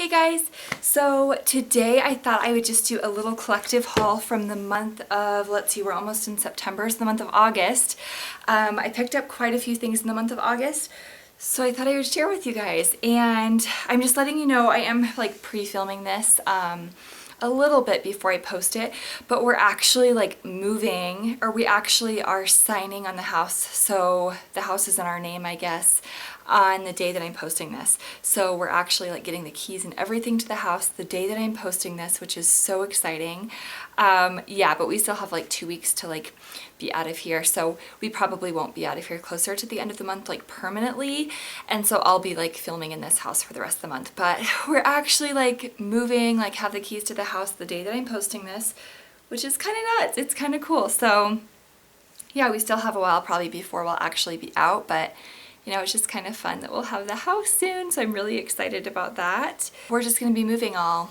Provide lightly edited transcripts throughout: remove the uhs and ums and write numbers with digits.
Hey guys! So today I thought I would just do a little collective haul from the month of, let's see, we're almost in September, so the month of August. I picked up quite a few things in the month of August, so I thought I would share with you guys. And I'm just letting you know I am like pre-filming this a little bit before I post it, but we're actually like moving, or we actually are signing on the house, so the house is in our name, I guess, on the day that I'm posting this. So we're actually like getting the keys and everything to the house the day that I'm posting this, which is so exciting. Yeah, but we still have like 2 weeks to like be out of here, so we probably won't be out of here closer to the end of the month like permanently, and so I'll be like filming in this house for the rest of the month. But we're actually like moving, like have the keys to the house the day that I'm posting this, which is kind of nuts. It's kind of cool. So yeah, we still have a while probably before we'll actually be out, but you know, it's just kind of fun that we'll have the house soon, so I'm really excited about that. We're just going to be moving all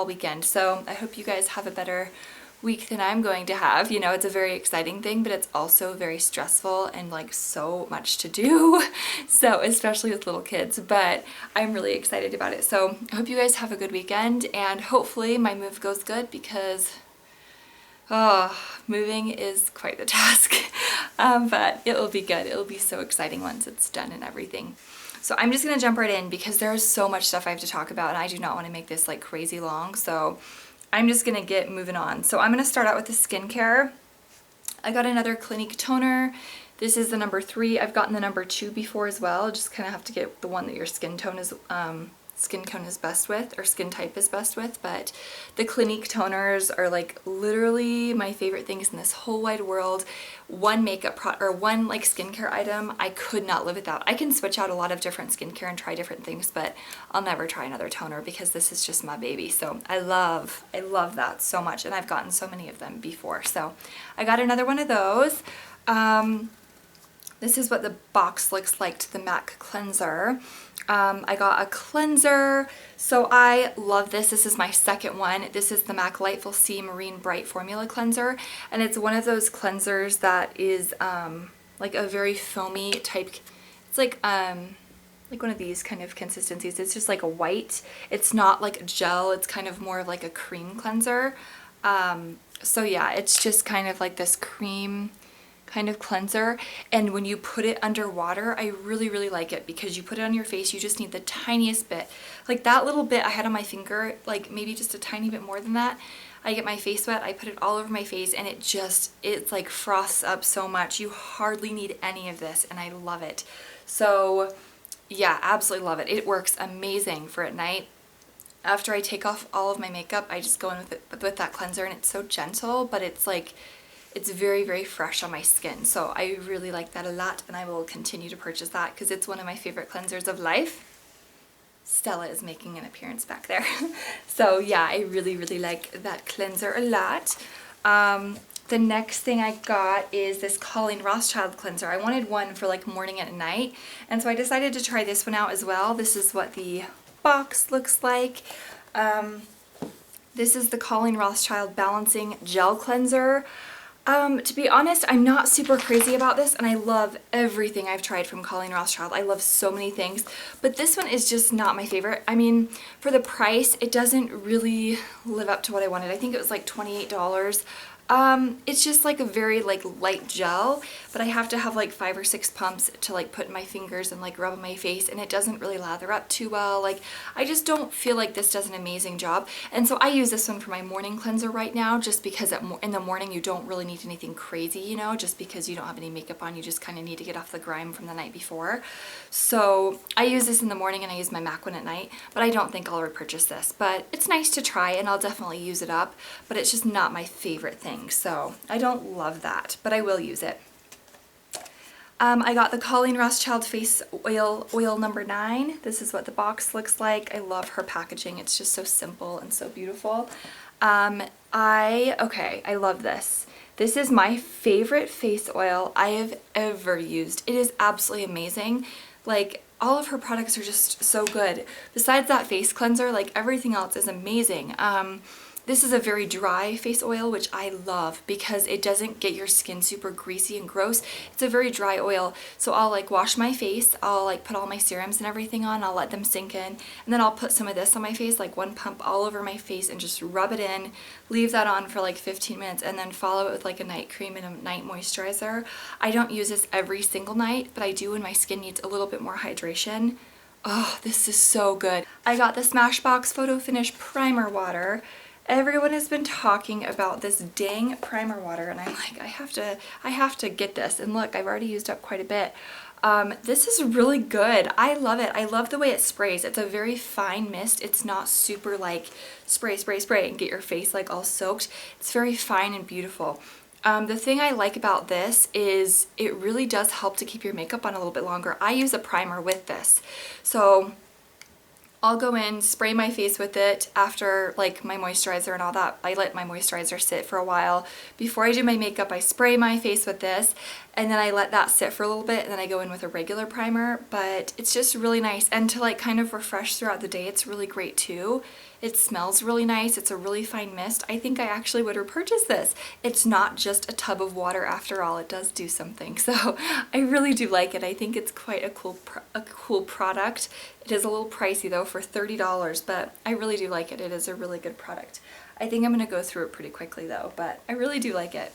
weekend, so I hope you guys have a better week than I'm going to have. You know, it's a very exciting thing, but it's also very stressful and like so much to do, so especially with little kids, but I'm really excited about it. So I hope you guys have a good weekend, and hopefully my move goes good, because moving is quite the task, but it will be good. It will be so exciting once it's done and everything. So I'm just gonna jump right in because there's so much stuff I have to talk about, and I do not want to make this like crazy long, so I'm just gonna get moving on. So I'm gonna start out with the skincare. I got another Clinique toner. This is the number 3. I've gotten the number 2 before as well. Just kind of have to get the one that your skin tone is best with, or skin type is best with. But the Clinique toners are like literally my favorite things in this whole wide world. One makeup one like skincare item I could not live without. I can switch out a lot of different skincare and try different things, but I'll never try another toner because this is just my baby. So I love that so much, and I've gotten so many of them before. So I got another one of those. This is what the box looks like to the MAC cleanser. I got a cleanser, so I love this. This is my second one. This is the MAC Lightful Sea Marine Bright Formula Cleanser, and it's one of those cleansers that is like a very foamy type. It's like one of these kind of consistencies. It's just like a white. It's not like a gel. It's kind of more of like a cream cleanser. So yeah, it's just kind of like this cream kind of cleanser, and when you put it under water, I really like it, because you put it on your face, you just need the tiniest bit, like that little bit I had on my finger, like maybe just a tiny bit more than that. I get my face wet, I put it all over my face, and it's like froths up so much. You hardly need any of this, and I love it. So yeah, absolutely love it. It works amazing for at night. After I take off all of my makeup, I just go in with that cleanser, and it's so gentle, but it's like, it's very fresh on my skin. So I really like that a lot, and I will continue to purchase that because it's one of my favorite cleansers of life. Stella is making an appearance back there. So yeah, I really like that cleanser a lot. The next thing I got is this Colleene Rothschild cleanser. I wanted one for like morning and night, and so I decided to try this one out as well. This is what the box looks like. This is the Colleene Rothschild Balancing Gel Cleanser. To be honest, I'm not super crazy about this, and I love everything I've tried from Colleene Rothschild. I love so many things, but this one is just not my favorite. I mean, for the price, it doesn't really live up to what I wanted. I think it was like $28. It's just like a very like light gel, but I have to have like 5 or 6 pumps to like put in my fingers and like rub on my face, and it doesn't really lather up too well. Like, I just don't feel like this does an amazing job, and so I use this one for my morning cleanser right now, just because in the morning you don't really need anything crazy, you know, just because you don't have any makeup on. You just kind of need to get off the grime from the night before. So I use this in the morning, and I use my MAC one at night, but I don't think I'll repurchase this. But it's nice to try, and I'll definitely use it up, but it's just not my favorite thing. So I don't love that, but I will use it. I got the Colleene Rothschild Face Oil number 9. This is what the box looks like. I love her packaging. It's just so simple and so beautiful. I love this. This is my favorite face oil I have ever used. It is absolutely amazing. Like, all of her products are just so good. Besides that face cleanser, like everything else is amazing. This is a very dry face oil, which I love because it doesn't get your skin super greasy and gross. It's a very dry oil. So I'll like wash my face, I'll like put all my serums and everything on, I'll let them sink in, and then I'll put some of this on my face, like one pump all over my face, and just rub it in, leave that on for like 15 minutes, and then follow it with like a night cream and a night moisturizer. I don't use this every single night, but I do when my skin needs a little bit more hydration. Oh, this is so good. I got the Smashbox Photo Finish Primer Water. Everyone has been talking about this dang primer water, and I'm like, I have to get this. And look, I've already used up quite a bit. This is really good. I love it. I love the way it sprays. It's a very fine mist. It's not super like spray, spray, spray and get your face like all soaked. It's very fine and beautiful. The thing I like about this is it really does help to keep your makeup on a little bit longer. I use a primer with this. So I'll go in, spray my face with it after like my moisturizer and all that. I let my moisturizer sit for a while. Before I do my makeup, I spray my face with this, and then I let that sit for a little bit, and then I go in with a regular primer. But it's just really nice, and to like kind of refresh throughout the day, it's really great too. It smells really nice. It's a really fine mist. I think I actually would repurchase this. It's not just a tub of water after all. It does do something. So I really do like it. I think it's quite a cool product. It is a little pricey though for $30, but I really do like it. It is a really good product. I think I'm going to go through it pretty quickly though, but I really do like it.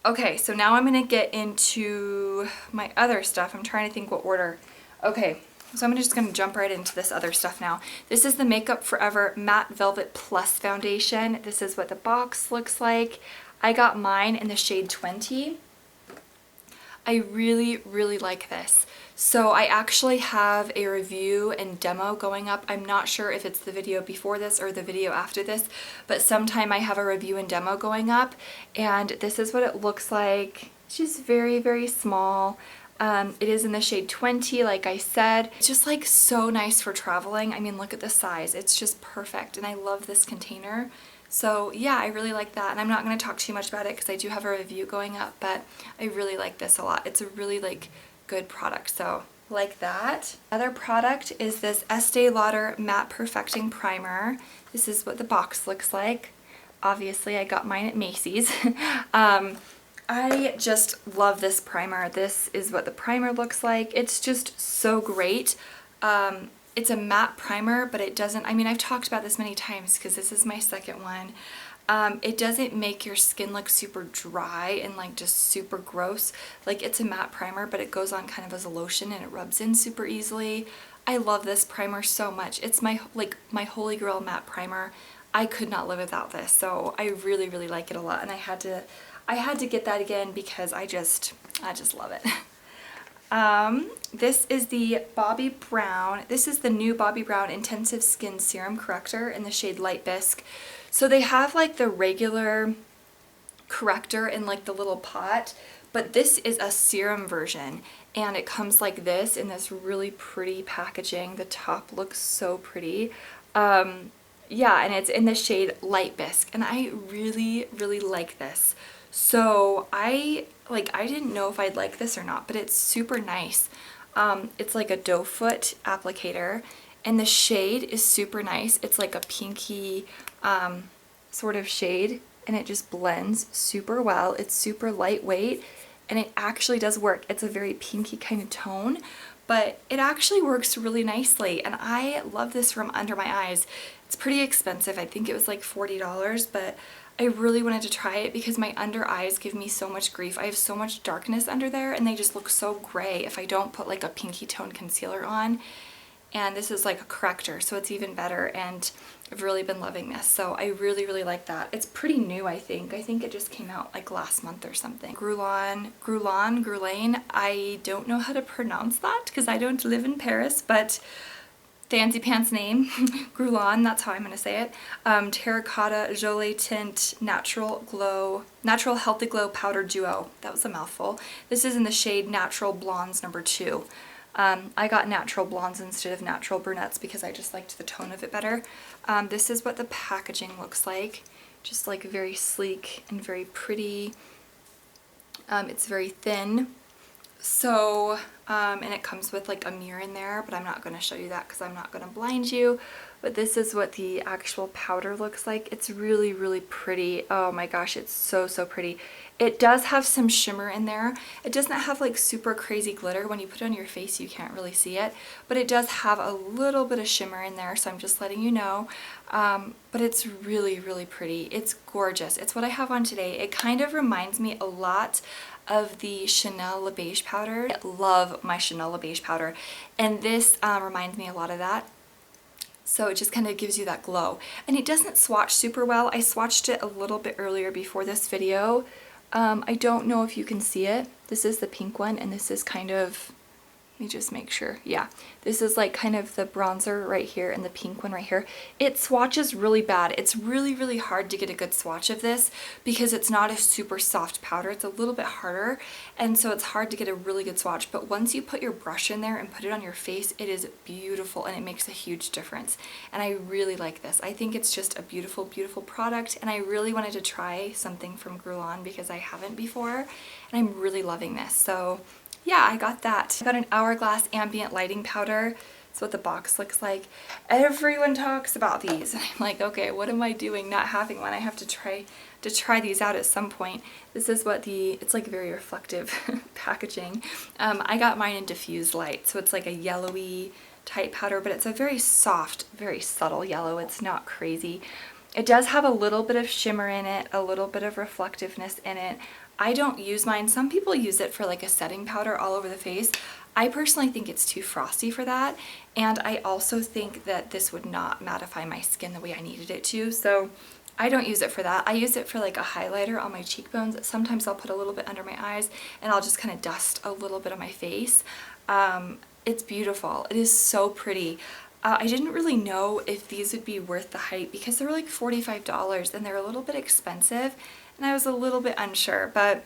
Okay, so now I'm going to get into my other stuff. I'm trying to think what order. Okay. So I'm just going to jump right into this other stuff now. This is the Makeup Forever Matte Velvet Plus Foundation. This is what the box looks like. I got mine in the shade 20. I really, really like this. So I actually have a review and demo going up. I'm not sure if it's the video before this or the video after this, but sometime I have a review and demo going up, and this is what it looks like. It's just very, very small. It is in the shade 20, like I said. It's just like so nice for traveling. I mean, look at the size. It's just perfect, and I love this container. So yeah, I really like that, and I'm not going to talk too much about it because I do have a review going up, but I really like this a lot. It's a really like good product, so like that. Another product is this Estee Lauder Matte Perfecting Primer. This is what the box looks like. Obviously, I got mine at Macy's. I just love this primer. This is what the primer looks like. It's just so great. It's a matte primer, but it doesn't, I mean, I've talked about this many times because this is my second one. It doesn't make your skin look super dry and like just super gross. Like, it's a matte primer, but it goes on kind of as a lotion and it rubs in super easily. I love this primer so much. It's my holy grail matte primer. I could not live without this, so I really, really like it a lot, and I had to get that again because I just love it. This is the Bobbi Brown. This is the new Bobbi Brown Intensive Skin Serum Corrector in the shade Light Bisque. So they have like the regular corrector in like the little pot, but this is a serum version, and it comes like this in this really pretty packaging. The top looks so pretty. Yeah, and it's in the shade Light Bisque, and I really, really like this. So I didn't know if I'd like this or not, but it's super nice. It's like a doe foot applicator, and the shade is super nice. It's like a pinky sort of shade, and it just blends super well. It's super lightweight, and it actually does work. It's a very pinky kind of tone, but it actually works really nicely, and I love this from under my eyes. It's pretty expensive. I think it was like $40, but I really wanted to try it because my under eyes give me so much grief. I have so much darkness under there, and they just look so gray if I don't put like a pinky tone concealer on. And this is like a corrector, so it's even better, and I've really been loving this. So I really, really like that. It's pretty new, I think. I think it just came out like last month or something. Guerlain. I don't know how to pronounce that because I don't live in Paris, but fancy pants name. Guerlain, that's how I'm going to say it. Terracotta Jolie Tint Natural Healthy Glow Powder Duo. That was a mouthful. This is in the shade Natural Blondes number 2. I got natural blondes instead of natural brunettes because I just liked the tone of it better. This is what the packaging looks like. Just like very sleek and very pretty. It's very thin. So and it comes with like a mirror in there, but I'm not going to show you that because I'm not going to blind you. But this is what the actual powder looks like. It's really, really pretty. Oh my gosh, it's so, so pretty. It does have some shimmer in there. It doesn't have like super crazy glitter. When you put it on your face, you can't really see it, but it does have a little bit of shimmer in there, so I'm just letting you know. But it's really, really pretty. It's gorgeous. It's what I have on today. It kind of reminds me a lot of the Chanel Le Beige powder. I love my Chanel Le Beige powder, and this reminds me a lot of that. So it just kind of gives you that glow. And it doesn't swatch super well. I swatched it a little bit earlier before this video. I don't know if you can see it. This is the pink one, and this is kind of, let me just make sure. Yeah, this is like kind of the bronzer right here and the pink one right here. It swatches really bad. It's really, really hard to get a good swatch of this because it's not a super soft powder. It's a little bit harder, and so it's hard to get a really good swatch. But once you put your brush in there and put it on your face, it is beautiful, and it makes a huge difference. And I really like this. I think it's just a beautiful, beautiful product, and I really wanted to try something from Guerlain because I haven't before, and I'm really loving this. So yeah, I got that. I got an Hourglass ambient lighting powder. That's what the box looks like. Everyone talks about these, and I'm like, okay, what am I doing not having one? I have to try these out at some point. This is what it's like very reflective packaging. I got mine in diffused light, so it's like a yellowy type powder, but it's a very soft, very subtle yellow. It's not crazy. It does have a little bit of shimmer in it, a little bit of reflectiveness in it. I don't use mine. Some people use it for like a setting powder all over the face. I personally think it's too frosty for that, and I also think that this would not mattify my skin the way I needed it to, so I don't use it for that. I use it for like a highlighter on my cheekbones. Sometimes I'll put a little bit under my eyes, and I'll just kind of dust a little bit on my face. It's beautiful. It is so pretty. I didn't really know if these would be worth the hype because they were like $45 and they're a little bit expensive, and I was a little bit unsure, but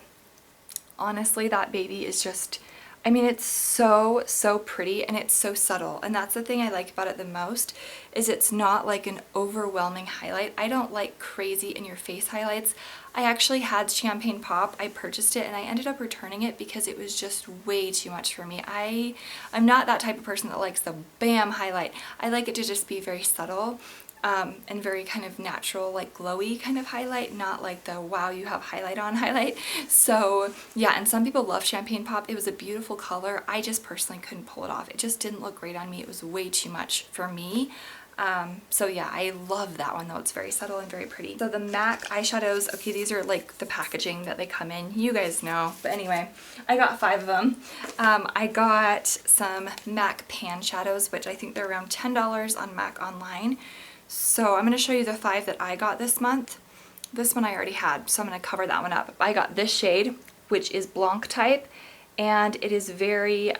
honestly, that baby is just, I mean, it's so, so pretty, and it's so subtle, and that's the thing I like about it the most, is it's not like an overwhelming highlight. I don't like crazy in your face highlights. I actually had Champagne Pop. I purchased it and I ended up returning it because it was just way too much for me. I'm not that type of person that likes the bam highlight. I like it to just be very subtle. And very kind of natural, like glowy kind of highlight, not like the wow you have highlight on highlight. So yeah, and some people love Champagne Pop. It was a beautiful color. I just personally couldn't pull it off. It just didn't look great on me. It was way too much for me. So yeah, I love that one though. It's very subtle and very pretty. So the MAC eyeshadows, okay, these are like the packaging that they come in. You guys know. But anyway, I got 5 of them. I got some MAC pan shadows, which I think they're around $10 on MAC online. So I'm going to show you the 5 that I got this month. This one I already had, so I'm going to cover that one up. I got this shade, which is Blanc type, and it is very,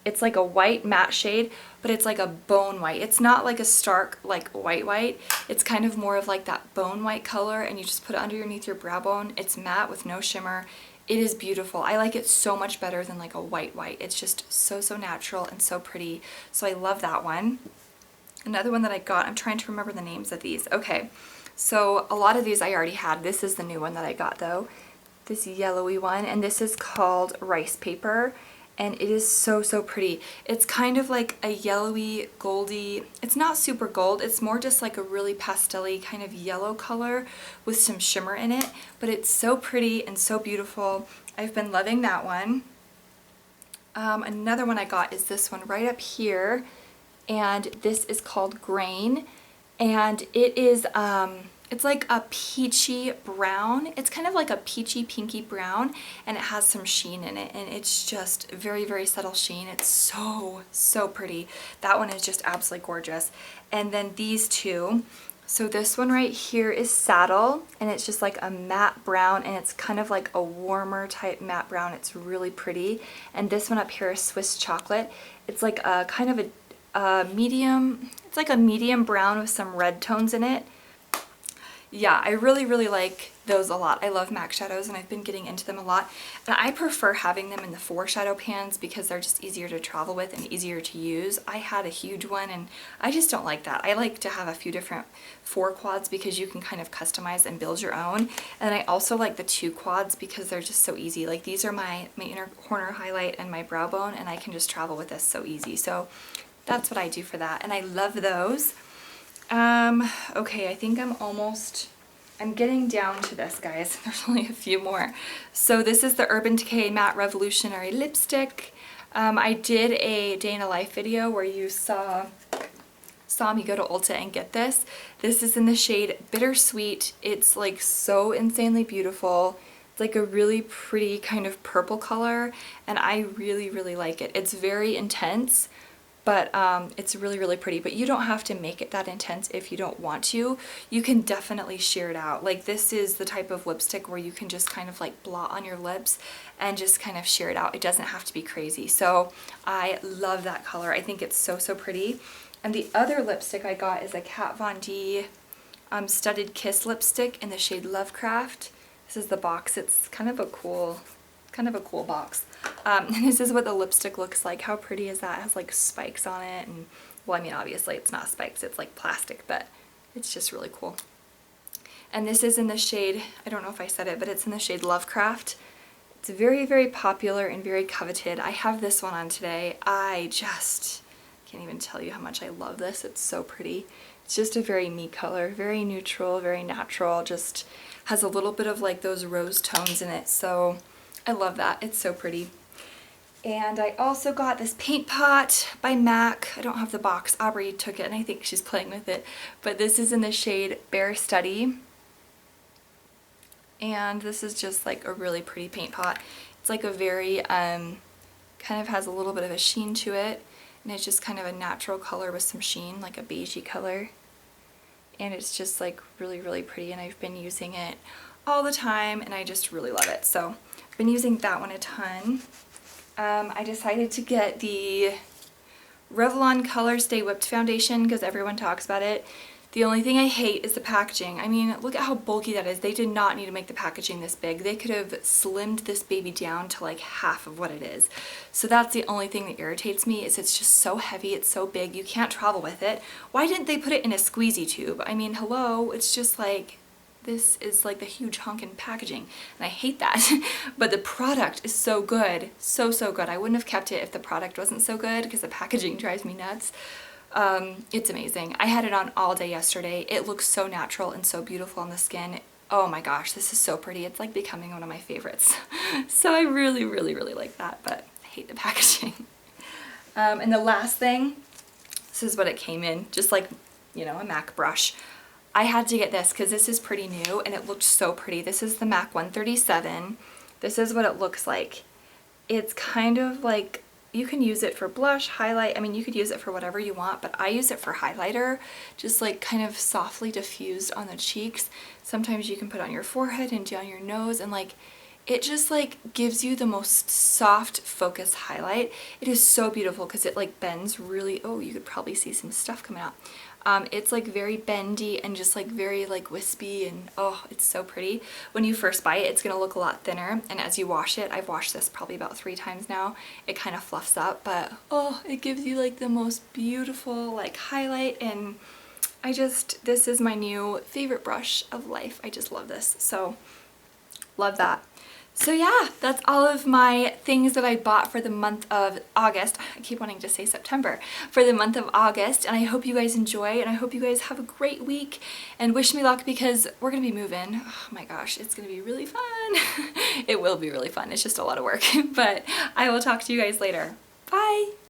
it's like a white matte shade, but it's like a bone white. It's not like a stark like white. It's kind of more of like that bone white color, and you just put it underneath your brow bone. It's matte with no shimmer. It is beautiful. I like it so much better than like a white. It's just so, so natural and so pretty. So I love that one. Another one that I got, I'm trying to remember the names of these. Okay, so a lot of these I already had. This is the new one that I got though. This yellowy one, and this is called Rice Paper, and it is so, so pretty. It's kind of like a yellowy, goldy, it's not super gold, it's more just like a really pastel-y kind of yellow color with some shimmer in it, but it's so pretty and so beautiful. I've been loving that one. Another one I got is this one right up here, and this is called Grain, and it is it's like a peachy brown. It's kind of like a peachy pinky brown, and it has some sheen in it, and it's just very, very subtle sheen. It's so, so pretty. That one is just absolutely gorgeous. And then these two, so this one right here is Saddle, and it's just like a matte brown, and it's kind of like a warmer type matte brown. It's really pretty. And this one up here is Swiss Chocolate. It's like a kind of a medium, it's like a medium brown with some red tones in it. yeah, I really like those a lot. I love MAC shadows and I've been getting into them a lot. And I prefer having them in the 4 shadow pans because they're just easier to travel with and easier to use. I had a huge one and I just don't like that. I like to have a few different 4 quads because you can kind of customize and build your own. And I also like the 2 quads because they're just so easy. Like these are my inner corner highlight and my brow bone, and I can just travel with this so easy. So that's what I do for that. And I love those. Okay, I think I'm getting down to this, guys. There's only a few more. So this is the Urban Decay Matte Revolutionary Lipstick. I did a day in a life video where you saw me go to Ulta and get this. This is in the shade Bittersweet. It's like so insanely beautiful. It's like a really pretty kind of purple color, and I really like it. It's very intense, but it's really pretty. But you don't have to make it that intense if you don't want to. You can definitely sheer it out. Like this is the type of lipstick where you can just kind of like blot on your lips and just kind of sheer it out. It doesn't have to be crazy. So I love that color. I think it's so pretty. And the other lipstick I got is a Kat Von D Studded Kiss lipstick in the shade Lovecraft. This is the box. It's kind of a cool box. And this is what the lipstick looks like. How pretty is that? It has like spikes on it, and well, I mean obviously it's not spikes, it's like plastic, but it's just really cool. And this is in the shade, I don't know if I said it, but it's in the shade Lovecraft. It's very popular and very coveted. I have this one on today. I just can't even tell you how much I love this. It's so pretty. It's just a very me color, very neutral, very natural, just has a little bit of like those rose tones in it. So I love that. It's so pretty. And I also got this paint pot by MAC. I don't have the box. Aubrey took it and I think she's playing with it. But this is in the shade Bare Study. And this is just like a really pretty paint pot. It's like a very, kind of has a little bit of a sheen to it. And it's just kind of a natural color with some sheen, like a beigey color. And it's just like really pretty, and I've been using it all the time and I just really love it. So I've been using that one a ton. I decided to get the Revlon Color Stay Whipped Foundation because everyone talks about it. The only thing I hate is the packaging. I mean, look at how bulky that is. They did not need to make the packaging this big. They could have slimmed this baby down to like half of what it is. So that's the only thing that irritates me, is it's just so heavy, it's so big, you can't travel with it. Why didn't they put it in a squeezy tube? I mean, hello, it's just like, this is like the huge honkin' packaging, and I hate that. But the product is so good, so good. I wouldn't have kept it if the product wasn't so good because the packaging drives me nuts. It's amazing. I had it on all day yesterday. It looks so natural and so beautiful on the skin. Oh my gosh, this is so pretty. It's like becoming one of my favorites. So I really like that, but I hate the packaging. And the last thing, this is what it came in, just like, you know, a MAC brush. I had to get this because this is pretty new and it looked so pretty. This is the MAC 137. This is what it looks like. It's kind of like, you can use it for blush, highlight, I mean you could use it for whatever you want, but I use it for highlighter, just like kind of softly diffused on the cheeks. Sometimes you can put on your forehead and down your nose, and like it just like gives you the most soft focus highlight. It is so beautiful because it like bends really, oh, you could probably see some stuff coming out. It's like very bendy and just like very like wispy, and oh, it's so pretty. When you first buy it, it's gonna look a lot thinner, and as you wash it, I've washed this probably about 3 times now, it kind of fluffs up, but oh, it gives you like the most beautiful like highlight, and this is my new favorite brush of life. I just love this, so love that. So yeah, that's all of my things that I bought for the month of August. I keep wanting to say September. For the month of August, and I hope you guys enjoy, and I hope you guys have a great week, and wish me luck because we're gonna be moving. Oh my gosh, it's gonna be really fun. It will be really fun. It's just a lot of work, but I will talk to you guys later. Bye!